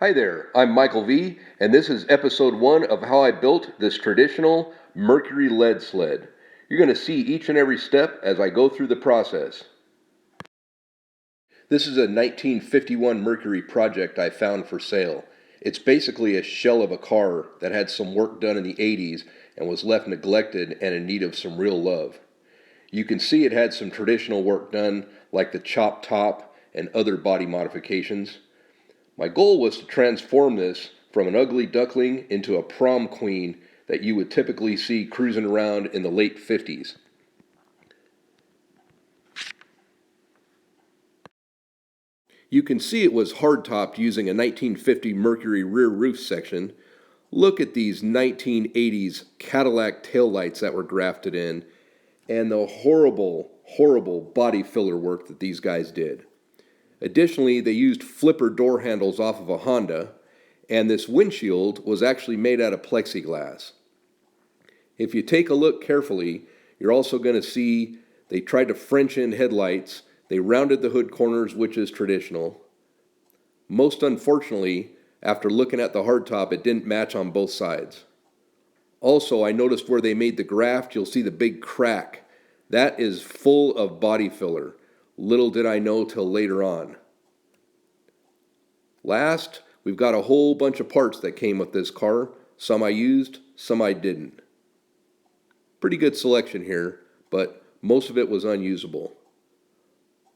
Hi there, I'm Michael V, and this is episode 1 of how I built this traditional Mercury lead sled. You're going to see each and every step as I go through the process. This is a 1951 Mercury project I found for sale. It's basically a shell of a car that had some work done in the 80s and was left neglected and in need of some real love. You can see it had some traditional work done, like the chopped top and other body modifications. My goal was to transform this from an ugly duckling into a prom queen that you would typically see cruising around in the late 50s. You can see it was hardtopped using a 1950 Mercury rear roof section. Look at these 1980s Cadillac taillights that were grafted in, and the horrible body filler work that these guys did. Additionally, they used flipper door handles off of a Honda, and this windshield was actually made out of plexiglass. If you take a look carefully, you're also going to see they tried to French in headlights. They rounded the hood corners, which is traditional. Most unfortunately, after looking at the hardtop, it didn't match on both sides. Also, I noticed where they made the graft, you'll see the big crack. That is full of body filler. Little did I know till later on. Last, we've got a whole bunch of parts that came with this car. Some I used, some I didn't. Pretty good selection here, but most of it was unusable.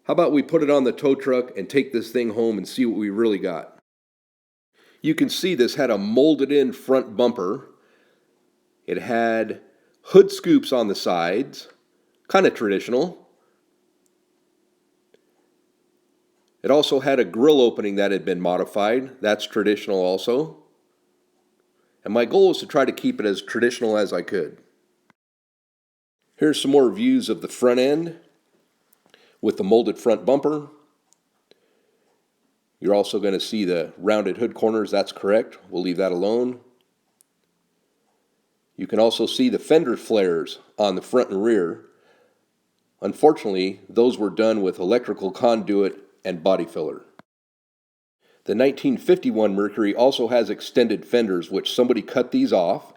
How about we put it on the tow truck and take this thing home and see what we really got? You can see this had a molded in front bumper. It had hood scoops on the sides, kind of traditional. It also had a grill opening that had been modified. That's traditional also. And my goal was to try to keep it as traditional as I could. Here's some more views of the front end with the molded front bumper. You're also going to see the rounded hood corners. That's correct. We'll leave that alone. You can also see the fender flares on the front and rear. Unfortunately, those were done with electrical conduit and body filler. The 1951 Mercury also has extended fenders, which somebody cut these off.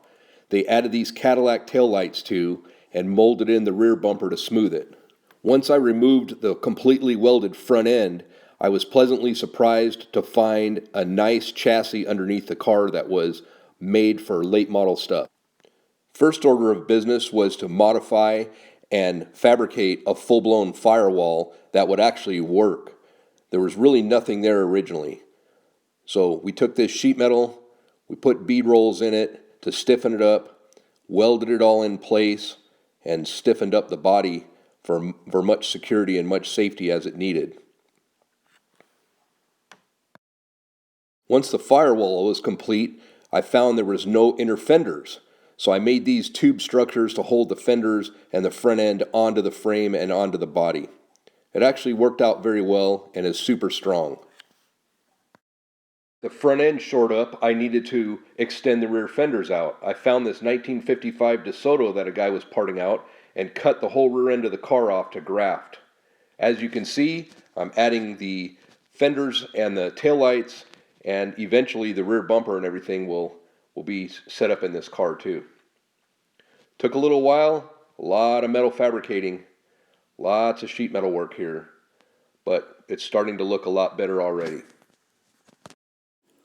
They added these Cadillac taillights to and molded in the rear bumper to smooth it. Once I removed the completely welded front end, I was pleasantly surprised to find a nice chassis underneath the car that was made for late model stuff. First order of business was to modify and fabricate a full-blown firewall that would actually work. There was really nothing there originally. So we took this sheet metal, we put bead rolls in it to stiffen it up, welded it all in place, and stiffened up the body for much security and much safety as it needed. Once the firewall was complete, I found there was no inner fenders. So I made these tube structures to hold the fenders and the front end onto the frame and onto the body. It actually worked out very well and is super strong. The front end shored up, I needed to extend the rear fenders out. I found this 1955 DeSoto that a guy was parting out and cut the whole rear end of the car off to Graft. As you can see, I'm adding the fenders and the taillights, and eventually the rear bumper and everything will be set up in this car too. Took a little while, a lot of metal fabricating, lots of sheet metal work here, but it's starting to look a lot better already.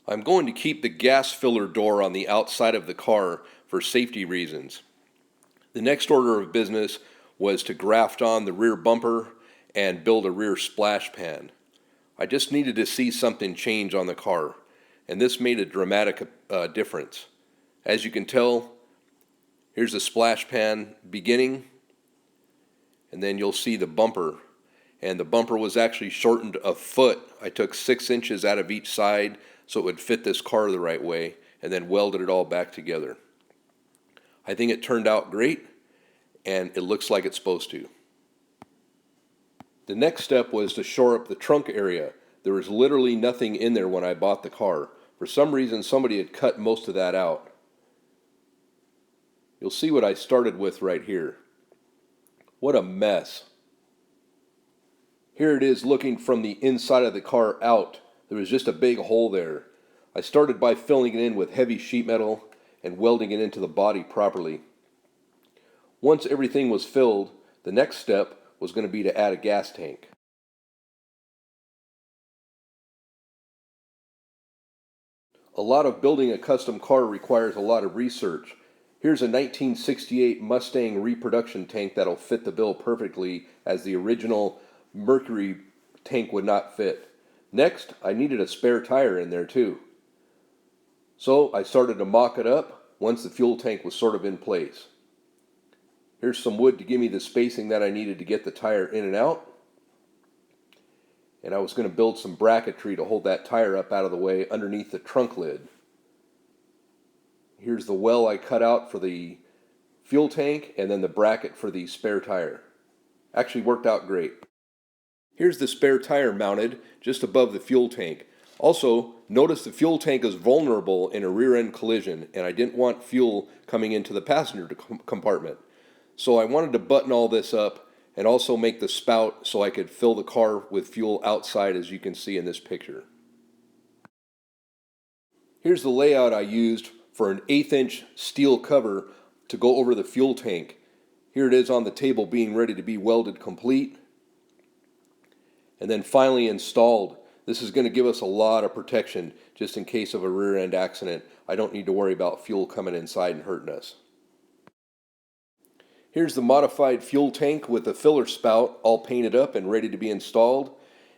I'm going to keep the gas filler door on the outside of the car for safety reasons. The next order of business was to graft on the rear bumper and build a rear splash pan. I just needed to see something change on the car, and this made a dramatic difference. As you can tell, here's the splash pan beginning, and then you'll see the bumper. And the bumper was actually shortened a foot. I took 6 inches out of each side so it would fit this car the right way, and then welded it all back together. I think it turned out great, and it looks like it's supposed to. The next step was to shore up the trunk area. There was literally nothing in there when I bought the car. For some reason, somebody had cut most of that out. You'll see what I started with right here. What a mess. Here it is looking from the inside of the car out. There was just a big hole there. I started by filling it in with heavy sheet metal and welding it into the body properly. Once everything was filled, the next step was going to be to add a gas tank. A lot of building a custom car requires a lot of research. Here's a 1968 Mustang reproduction tank that'll fit the bill perfectly, as the original Mercury tank would not fit. Next, I needed a spare tire in there too. So I started to mock it up once the fuel tank was sort of in place. Here's some wood to give me the spacing that I needed to get the tire in and out. And I was going to build some bracketry to hold that tire up out of the way underneath the trunk lid. Here's the well I cut out for the fuel tank, and then the bracket for the spare tire. Actually worked out great. Here's the spare tire mounted just above the fuel tank. Also, notice the fuel tank is vulnerable in a rear-end collision, and I didn't want fuel coming into the passenger compartment. So I wanted to button all this up and also make the spout so I could fill the car with fuel outside, as you can see in this picture. Here's the layout I used for an 1/8" steel cover to go over the fuel tank. Here it is on the table being ready to be welded complete. And then finally installed. This is going to give us a lot of protection just in case of a rear end accident. I don't need to worry about fuel coming inside and hurting us. Here's the modified fuel tank with the filler spout all painted up and ready to be installed.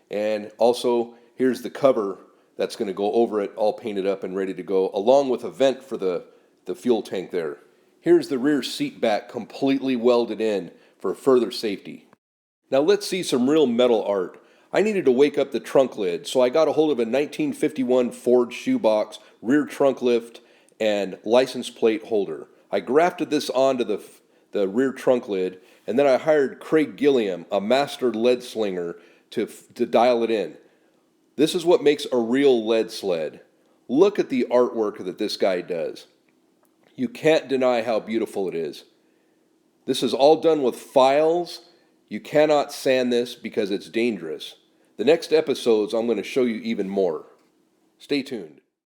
And also here's the cover that's going to go over it, all painted up and ready to go, along with a vent for the fuel tank there. Here's the rear seat back completely welded in for further safety. Now let's see some real metal art. I needed to wake up the trunk lid, so I got a hold of a 1951 Ford shoebox, rear trunk lift, and license plate holder. I grafted this onto the rear trunk lid, and then I hired Craig Gilliam, a master lead slinger, to dial it in. This is what makes a real lead sled. Look at the artwork that this guy does. You can't deny how beautiful it is. This is all done with files. You cannot sand this because it's dangerous. The next episodes I'm going to show you even more. Stay tuned.